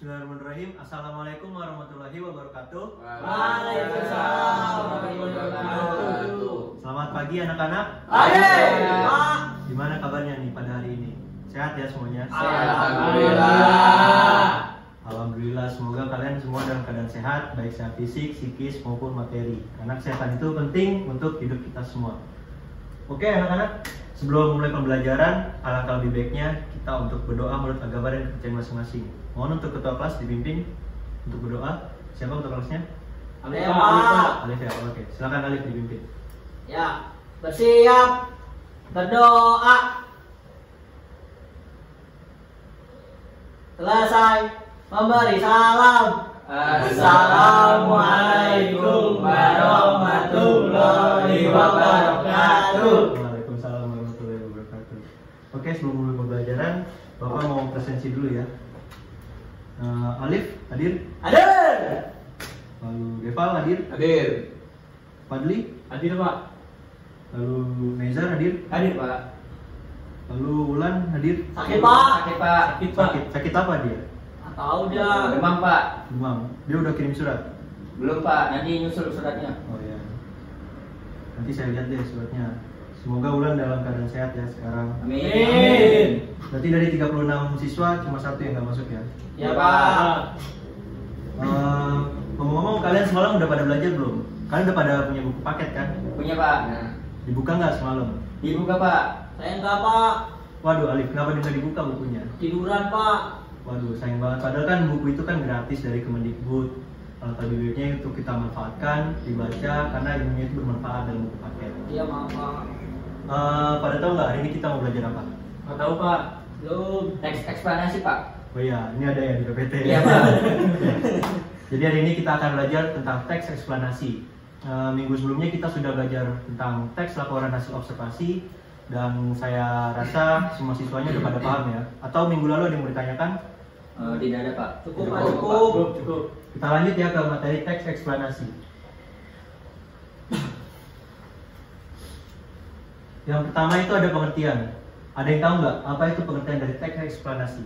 Bismillahirrahmanirrahim. Assalamualaikum warahmatullahi wabarakatuh. Waalaikumsalam warahmatullahi wabarakatuh. Selamat pagi anak-anak. Pak. Gimana kabarnya nih pada hari ini? Sehat ya semuanya? Alhamdulillah. Alhamdulillah, semoga kalian semua dalam keadaan sehat, baik sehat fisik, psikis maupun materi. Karena kesehatan itu penting untuk hidup kita semua. Oke anak-anak, sebelum mulai pembelajaran, alangkah lebih baiknya kita untuk berdoa menurut agama dan kepercayaan masing-masing. Mohon untuk ketua kelas dipimpin untuk berdoa. Siapa ketua kelasnya? Alif, Pak. Alif ya, oke. Silakan Alif dipimpin. Ya, bersiap berdoa. Selesai memberi salam. Assalamualaikum warahmatullahi wabarakatuh. Waalaikumsalam warahmatullahi wabarakatuh. Oke, sebelum mulai pembelajaran, Bapak mau presensi dulu ya. Alif hadir, Hadir. lalu Deval hadir, Hadir. Fadli, Hadir, Pak. lalu Nezar hadir, Hadir, Pak. lalu Wulan hadir. Sakit, Pak. Sakit, Pak. Sakit apa dia? Tahu dia. Demam, Pak. Demam. Dia udah kirim surat. Belum, Pak. Nanti nyusul suratnya. Oh ya. Nanti saya lihat deh suratnya. Semoga Wulan dalam keadaan sehat ya sekarang. Amin. Berarti dari 36 siswa cuma satu yang nggak masuk ya. Ya, Pak. Ngomong-ngomong, kalian semalam udah pada belajar belum? Kalian udah pada punya buku paket kan? Punya, Pak. Nah, Dibuka nggak semalam? dibuka, Pak. Saya enggak, Pak. Waduh Alif, kenapa dia nggak dibuka bukunya? Tiduran, Pak. Waduh, sayang banget. Padahal kan buku itu kan gratis dari Kemendikbud. Alangkah lebih baiknya itu kita manfaatkan, dibaca karena ilmunya itu bermanfaat dalam buku paket. Iya, maaf, Pak. Pada tahu nggak hari ini kita mau belajar apa? Enggak tahu, Pak. Belum. Teks eksplanasi, Pak. Oh iya, ini ada yang di PPT. Iya, Pak. Jadi hari ini kita akan belajar tentang teks eksplanasi. Minggu sebelumnya kita sudah belajar tentang teks laporan hasil observasi dan saya rasa semua siswanya udah pada paham ya. Atau minggu lalu ada yang mau ditanyakan? Tidak ada, Pak. Cukup, Pak. Cukup. Kita lanjut ya ke materi teks eksplanasi. Yang pertama itu ada pengertian. Ada yang tahu nggak apa itu pengertian dari teks eksplanasi?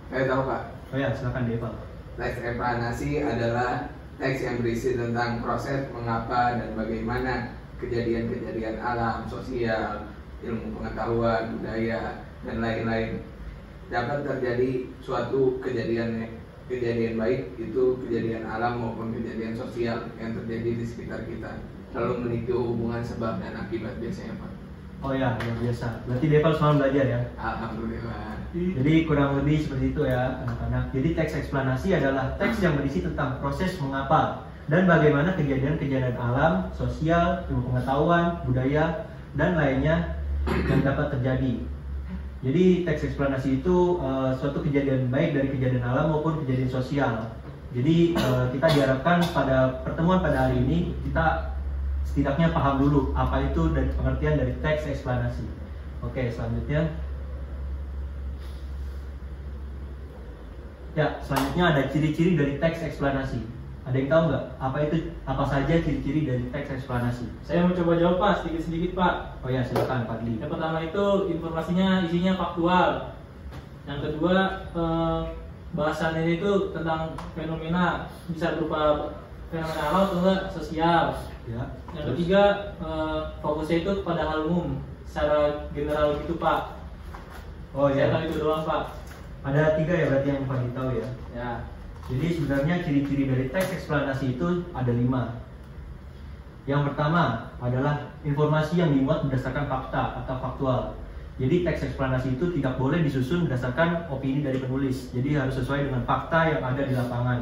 Saya tahu, Pak. Oh ya, silakan Deval. Teks eksplanasi adalah teks yang berisi tentang proses mengapa dan bagaimana kejadian-kejadian alam, sosial, ilmu pengetahuan, budaya, dan lain-lain dapat terjadi suatu kejadian baik itu kejadian alam maupun kejadian sosial yang terjadi di sekitar kita, lalu memiliki hubungan sebab dan akibat biasanya, Pak. Oh ya, luar biasa. Berarti Deval semalam belajar ya? Alhamdulillah. Jadi kurang lebih seperti itu ya anak-anak. Jadi teks eksplanasi adalah teks yang berisi tentang proses mengapa dan bagaimana kejadian-kejadian alam, sosial, ilmu pengetahuan, budaya, dan lainnya yang dapat terjadi. Jadi teks eksplanasi itu suatu kejadian baik dari kejadian alam maupun kejadian sosial. Jadi kita diharapkan pada pertemuan pada hari ini kita setidaknya paham dulu apa itu dari pengertian dari teks eksplanasi. Oke, selanjutnya. Ya, selanjutnya ada ciri-ciri dari teks eksplanasi. Ada yang tahu nggak apa saja ciri-ciri dari teks eksplanasi? Saya mau coba jawab, Pak, sedikit-sedikit, Pak. Oh ya, silakan Fadli. Yang pertama itu informasinya isinya faktual. Yang kedua bahasannya itu tentang fenomena, bisa berupa fenomena alam atau enggak sosial. Ya. Yang terus? ketiga fokusnya itu pada hal umum, secara general gitu, Pak. Oh Saya tahu ya. itu doang, Pak. Ada 3 ya berarti yang Fadli tahu ya. Ya. Jadi sebenarnya ciri-ciri dari teks eksplanasi itu ada 5. Yang pertama adalah informasi yang dimuat berdasarkan fakta atau faktual. Jadi teks eksplanasi itu tidak boleh disusun berdasarkan opini dari penulis. Jadi harus sesuai dengan fakta yang ada di lapangan.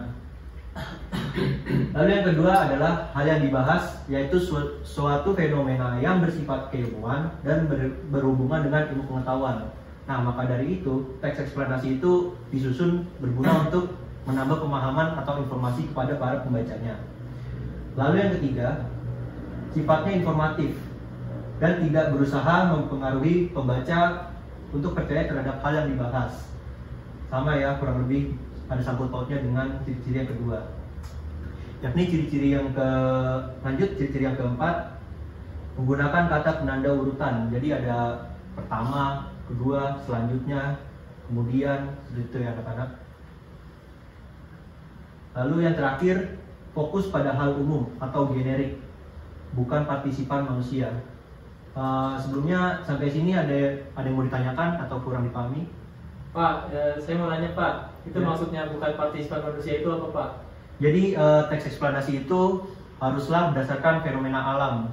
Lalu yang kedua adalah hal yang dibahas, yaitu suatu fenomena yang bersifat keilmuan dan berhubungan dengan ilmu pengetahuan. Nah, maka dari itu teks eksplanasi itu disusun berguna untuk menambah pemahaman atau informasi kepada para pembacanya. Lalu yang ketiga, sifatnya informatif dan tidak berusaha mempengaruhi pembaca untuk percaya terhadap hal yang dibahas. Sama ya, kurang lebih ada sangkut pautnya dengan ciri-ciri yang kedua. Yakni ciri-ciri yang ciri-ciri yang keempat, menggunakan kata penanda urutan. Jadi ada pertama, kedua, selanjutnya, kemudian seperti itu ya anak-anak. Lalu yang terakhir, fokus pada hal umum atau generik, bukan partisipan manusia. Sebelumnya sampai sini ada yang mau ditanyakan atau kurang dipahami? Pak, saya mau nanya Pak, itu Ya. maksudnya bukan partisipan manusia itu apa Pak? Jadi teks eksplanasi itu haruslah berdasarkan fenomena alam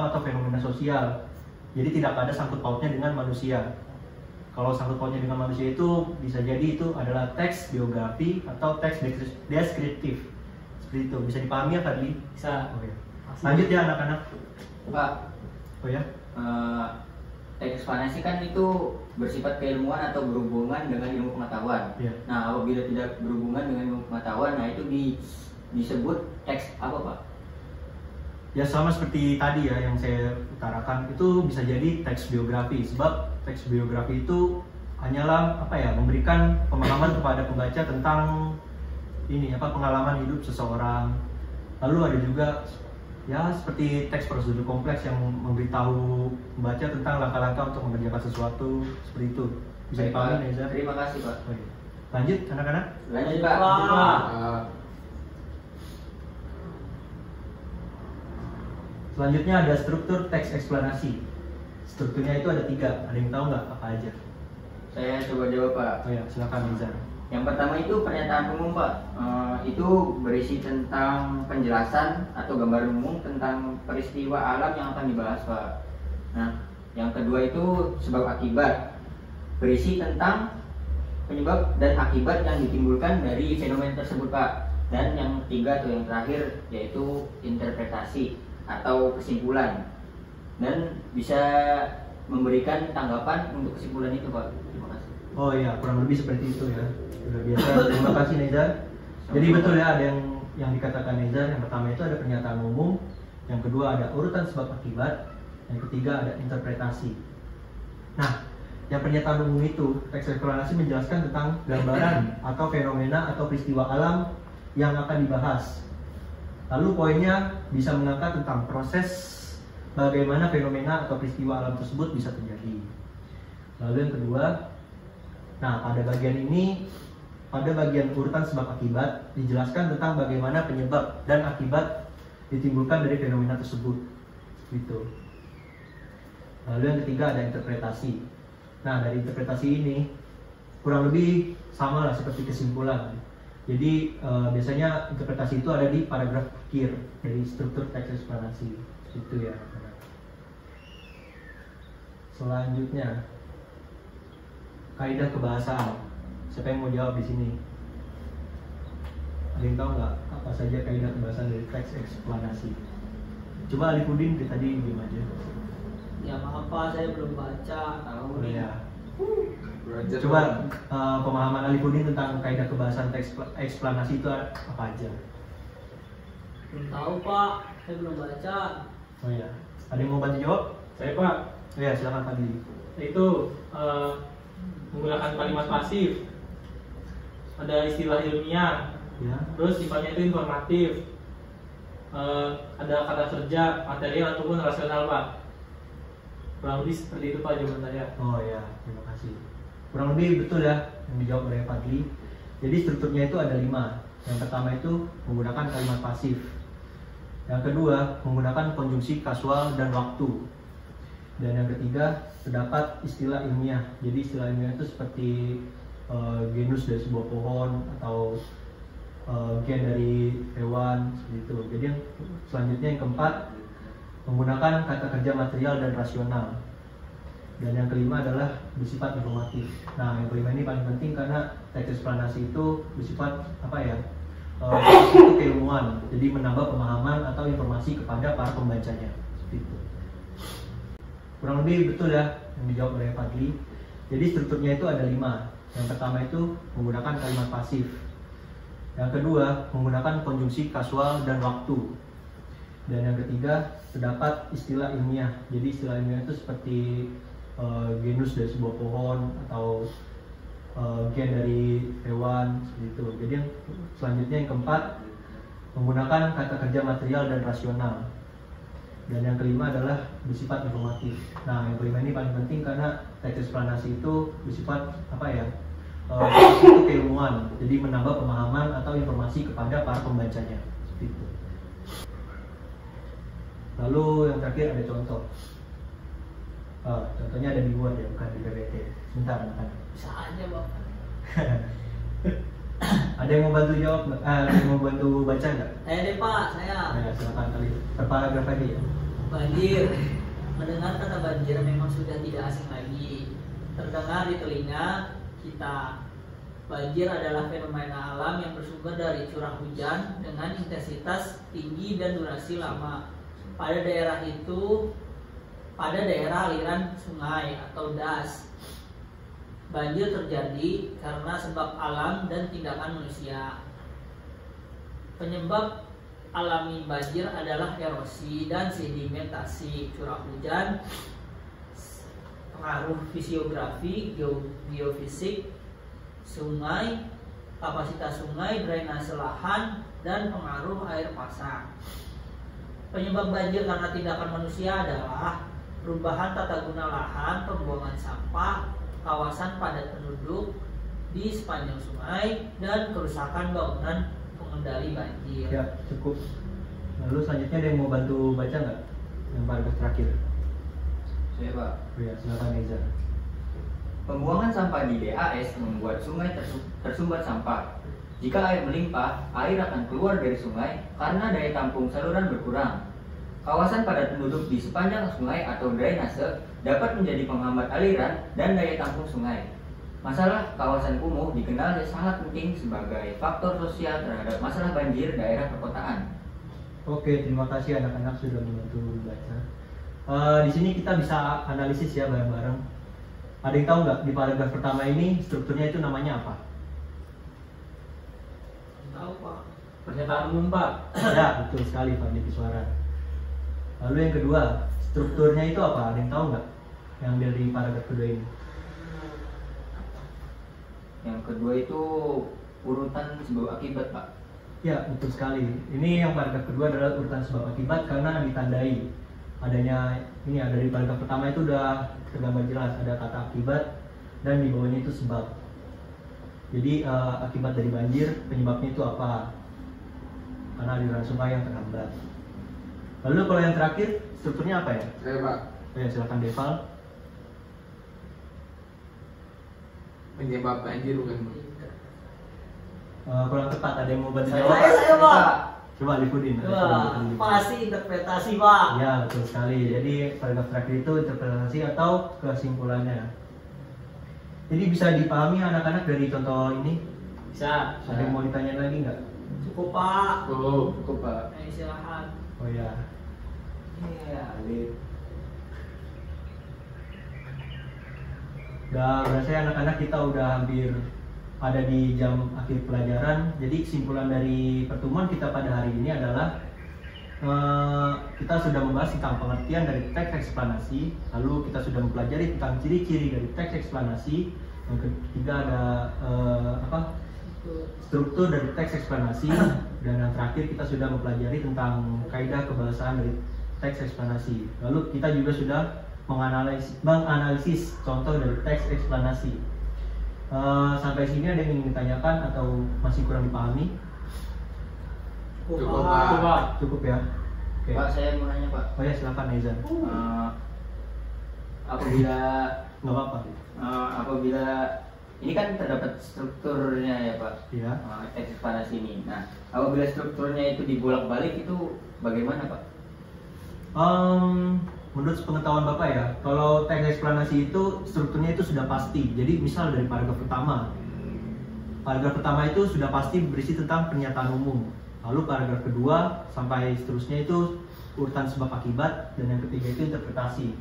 atau fenomena sosial. Jadi tidak ada sangkut pautnya dengan manusia. Kalau sangkut pautnya dengan manusia itu bisa jadi itu adalah teks biografi atau teks deskriptif. Seperti itu. Bisa dipahami ya Fadli? Bisa. Oke. Lanjut ya anak-anak. Pak, Oh ya. teks eksplanasi kan itu bersifat keilmuan atau berhubungan dengan ilmu pengetahuan. Iya. Nah, apabila tidak berhubungan dengan ilmu pengetahuan, nah itu disebut teks apa Pak? Ya sama seperti tadi ya yang saya utarakan, itu bisa jadi teks biografi, sebab teks biografi itu hanyalah memberikan pemahaman kepada pembaca tentang pengalaman hidup seseorang. Lalu ada juga ya seperti teks prosedur kompleks yang memberitahu pembaca tentang langkah-langkah untuk mengerjakan sesuatu, seperti itu. Bisa Baik, dipahami Pak. Neza? Terima kasih Pak. Oh, iya. Lanjut anak-anak. Lanjut Pak. Pak. Selanjutnya ada struktur teks eksplanasi. Strukturnya itu ada 3. Ada yang tahu nggak apa aja? Saya coba jawab Pak. Oh ya, silakan Neza. Yang pertama itu pernyataan umum Pak. Itu berisi tentang penjelasan atau gambaran umum tentang peristiwa alam yang akan dibahas Pak. Nah, yang kedua itu sebab akibat, berisi tentang penyebab dan akibat yang ditimbulkan dari fenomena tersebut Pak. Dan yang ketiga atau yang terakhir yaitu interpretasi atau kesimpulan, dan bisa memberikan tanggapan untuk kesimpulan itu Pak. Terima kasih. Oh iya, kurang lebih seperti itu ya. Sudah biasa. Terima kasih Neza. Jadi betul ya, ada yang dikatakan Neza. Yang pertama itu ada pernyataan umum, yang kedua ada urutan sebab akibat, yang ketiga ada interpretasi. Nah, yang pernyataan umum itu teks eksplanasi menjelaskan tentang gambaran atau fenomena atau peristiwa alam yang akan dibahas. Lalu poinnya bisa mengangkat tentang proses bagaimana fenomena atau peristiwa alam tersebut bisa terjadi. Lalu yang kedua, nah pada bagian ini, pada bagian urutan sebab akibat dijelaskan tentang bagaimana penyebab dan akibat ditimbulkan dari fenomena tersebut. Gitu. Lalu yang ketiga ada interpretasi. Nah dari interpretasi ini kurang lebih sama lah seperti kesimpulan. Jadi biasanya interpretasi itu ada di paragraf akhir dari struktur teks eksplanasi. Itu ya. Selanjutnya kaidah kebahasaan. Siapa yang mau jawab di sini? Ada yang tahu nggak apa saja kaidah kebahasaan dari teks eksplanasi? Coba Alifudin dari tadi diam aja. Ya maaf Pak, saya belum baca. Tahu Oh, nih. ya. Belajar Coba pemahaman Alifudin tentang kaidah kebahasaan teks eksplanasi itu apa aja? Belum tahu Pak, saya belum baca. Oh ya. Ada yang mau bantu jawab? Saya Pak, Oh ya, silakan Fadli. itu menggunakan kalimat pasif, ada istilah ilmiah, Ya. terus sifatnya itu informatif, ada kata kerja material ataupun rasional Pak. Kurang lebih seperti itu Pak jawaban saya. Oh ya, terima kasih. Kurang lebih betul ya yang dijawab oleh Fadli. Jadi strukturnya itu ada 5. Yang pertama itu menggunakan kalimat pasif. Yang kedua menggunakan konjungsi kasual dan waktu. Dan yang ketiga terdapat istilah ilmiah. Jadi istilah ilmiah itu seperti genus dari sebuah pohon atau gen dari hewan seperti itu. Jadi yang selanjutnya yang keempat menggunakan kata kerja material dan rasional. Dan yang kelima adalah bersifat informatif. Nah, yang kelima ini paling penting karena teks eksplanasi itu bersifat itu keilmuan. Jadi menambah pemahaman atau informasi kepada para pembacanya. Seperti itu. Kurang lebih betul ya yang dijawab oleh Fadli. Jadi strukturnya itu ada 5. Yang pertama itu menggunakan kalimat pasif. Yang kedua menggunakan konjungsi kasual dan waktu. Dan yang ketiga terdapat istilah ilmiah. Jadi istilah ilmiah itu seperti genus dari sebuah pohon atau gen dari hewan seperti itu. Jadi yang selanjutnya yang keempat menggunakan kata kerja material dan rasional. Dan yang kelima adalah bersifat informatif. Nah, yang kelima ini paling penting karena teks eksplanasi itu bersifat apa ya? Itu keilmuan, jadi menambah pemahaman atau informasi kepada para pembacanya. Seperti itu. Lalu yang terakhir ada contoh. Contohnya ada di Word ya, bukan di PPT. Sebentar, anak-anak. Bisa aja bapak. Ada yang mau bantu jawab nggak? Ada yang mau bantu baca nggak? Saya deh pak, saya. Ya, silakan kali. Per paragraf aja ya. Banjir. Mendengar kata banjir memang sudah tidak asing lagi. Terdengar di telinga kita. Banjir adalah fenomena alam yang bersumber dari curah hujan dengan intensitas tinggi dan durasi lama. Pada daerah aliran sungai atau das. Banjir terjadi karena sebab alam dan tindakan manusia. Penyebab alami banjir adalah erosi dan sedimentasi curah hujan, pengaruh fisiografi, geofisik, sungai, kapasitas sungai, drainase lahan, dan pengaruh air pasang. Penyebab banjir karena tindakan manusia adalah perubahan tata guna lahan, pembuangan sampah, kawasan padat penduduk di sepanjang sungai, dan kerusakan bangunan pengendali banjir. Ya, cukup. Lalu selanjutnya ada yang mau bantu baca nggak? Yang paragraf terakhir. Saya Pak. Ya, silakan Reza. Pembuangan sampah di DAS membuat sungai tersumbat sampah. Jika air melimpah, air akan keluar dari sungai karena daya tampung saluran berkurang. Kawasan padat penduduk di sepanjang sungai atau drainase dapat menjadi penghambat aliran dan daya tampung sungai. Masalah kawasan kumuh dikenal sangat penting sebagai faktor sosial terhadap masalah banjir daerah perkotaan. Oke, terima kasih anak-anak sudah membantu baca. Di sini kita bisa analisis ya bareng-bareng. Ada yang tahu nggak di paragraf pertama ini strukturnya itu namanya apa? Tahu pak? Pernyataan umum Pak. Ya, betul sekali Pak Diki Suara. Lalu yang kedua, strukturnya itu apa? Ada yang tahu nggak? Yang dari paragraf kedua ini? Yang kedua itu urutan sebab akibat Pak. Ya, betul sekali. Ini yang paragraf kedua adalah urutan sebab akibat karena ditandai adanya ini ada di paragraf pertama itu udah tergambar jelas ada kata akibat dan di bawahnya itu sebab. Jadi akibat dari banjir penyebabnya itu apa? Karena aliran sungai yang terhambat. Lalu kalau yang terakhir strukturnya apa ya? Saya Pak, Oh ya, silakan Deval. penyebab banjir bukan. Kurang tepat, ada yang mau bantu Saya, jawab? Saya Pak. Coba Lifudin. Wah, pasti interpretasi pak. Ya, betul sekali. Jadi paragraf terakhir itu interpretasi atau kesimpulannya. Jadi bisa dipahami anak-anak dari contoh ini? Bisa. Ada yang mau ditanya lagi nggak? Cukup pak. Cukup Pak. Silahkan. Oh ya. Iya. Udah berasa ya anak-anak kita udah hampir ada di jam akhir pelajaran. Jadi kesimpulan dari pertemuan kita pada hari ini adalah kita sudah membahas tentang pengertian dari teks eksplanasi, lalu kita sudah mempelajari tentang ciri-ciri dari teks eksplanasi. Yang ketiga ada struktur dari teks eksplanasi, dan yang terakhir kita sudah mempelajari tentang kaidah kebahasaan dari teks eksplanasi. Lalu kita juga sudah menganalisis contoh dari teks eksplanasi. Sampai sini ada yang ingin ditanyakan atau masih kurang dipahami? Cukup, Pak. Pak. Cukup ya. Oke. Pak, saya mau nanya Pak. Oh ya, silakan Nezan. Apabila Nggak apa-apa. apabila ini kan terdapat strukturnya ya Pak. Iya. Teks eksplanasi ini. Nah, apabila strukturnya itu dibolak-balik itu bagaimana Pak? Menurut pengetahuan Bapak ya, kalau teks eksplanasi itu strukturnya itu sudah pasti. Jadi misal dari paragraf pertama itu sudah pasti berisi tentang pernyataan umum. Lalu paragraf kedua sampai seterusnya itu urutan sebab akibat, dan yang ketiga itu interpretasi.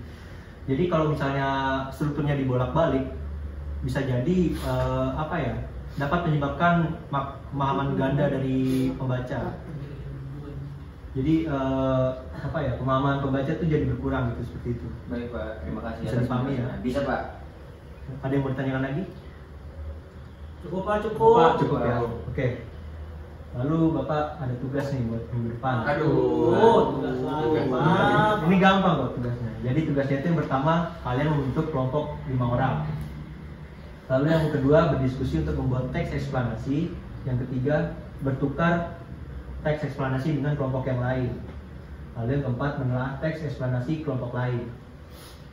Jadi kalau misalnya strukturnya dibolak-balik, bisa jadi dapat menyebabkan pemahaman ganda dari pembaca. Jadi pemahaman pembaca itu jadi berkurang gitu, seperti itu. Baik Pak, terima kasih. Bisa atas dipahami ya? penjelasan. Bisa Pak. Ada yang mau ditanyakan lagi? Cukup pak, cukup. Cukup ya. Oke. Lalu Bapak ada tugas nih buat minggu depan. Aduh. Oh, tugas lagi pak. gampang kok tugasnya. Jadi tugasnya itu yang pertama kalian membentuk kelompok 5 orang. Lalu yang kedua berdiskusi untuk membuat teks eksplanasi. Yang ketiga bertukar teks eksplanasi dengan kelompok yang lain. Lalu yang keempat menelaah teks eksplanasi kelompok lain.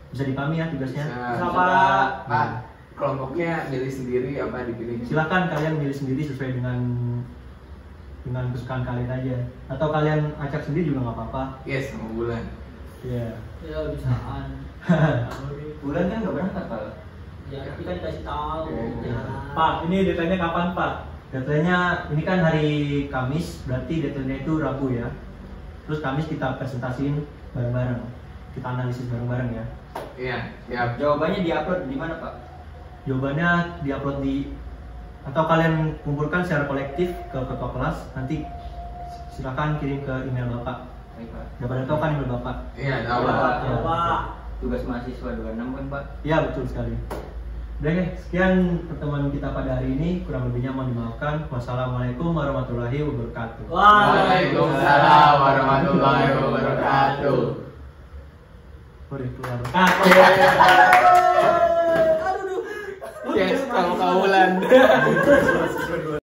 Bisa dipahami ya tugasnya? Bisa, Pak. Kelompoknya milih sendiri apa dipilih? Silakan kalian milih sendiri sesuai dengan kesukaan kalian aja. Atau kalian acak sendiri juga nggak apa-apa. Yes, sama Bulan. Iya. Ya bisaan. Bulan kan nggak berangkat Pak. Ya kita dikasih tahu. Oke. Ya. Pak, ini deadline-nya kapan Pak? Deadline-nya ini kan hari Kamis, berarti deadline-nya itu Rabu ya. Terus Kamis kita presentasiin bareng-bareng. Kita analisis bareng-bareng ya. Iya, siap. Jawabannya diupload di mana Pak? Jawabannya diupload di atau kalian kumpulkan secara kolektif ke ketua kelas, nanti silakan kirim ke email Bapak. Baik Pak. Dapat tahu kan email Bapak? Iya, tahu Iya, Pak. Ya. Pak. Tugas mahasiswa 26 kan Pak? Iya betul sekali. Udah deh, sekian pertemuan kita pada hari ini. Kurang lebihnya mohon dimaafkan. Wassalamualaikum warahmatullahi wabarakatuh. Waalaikumsalam warahmatullahi wabarakatuh. Boleh keluar. Yes, kamu kaulan.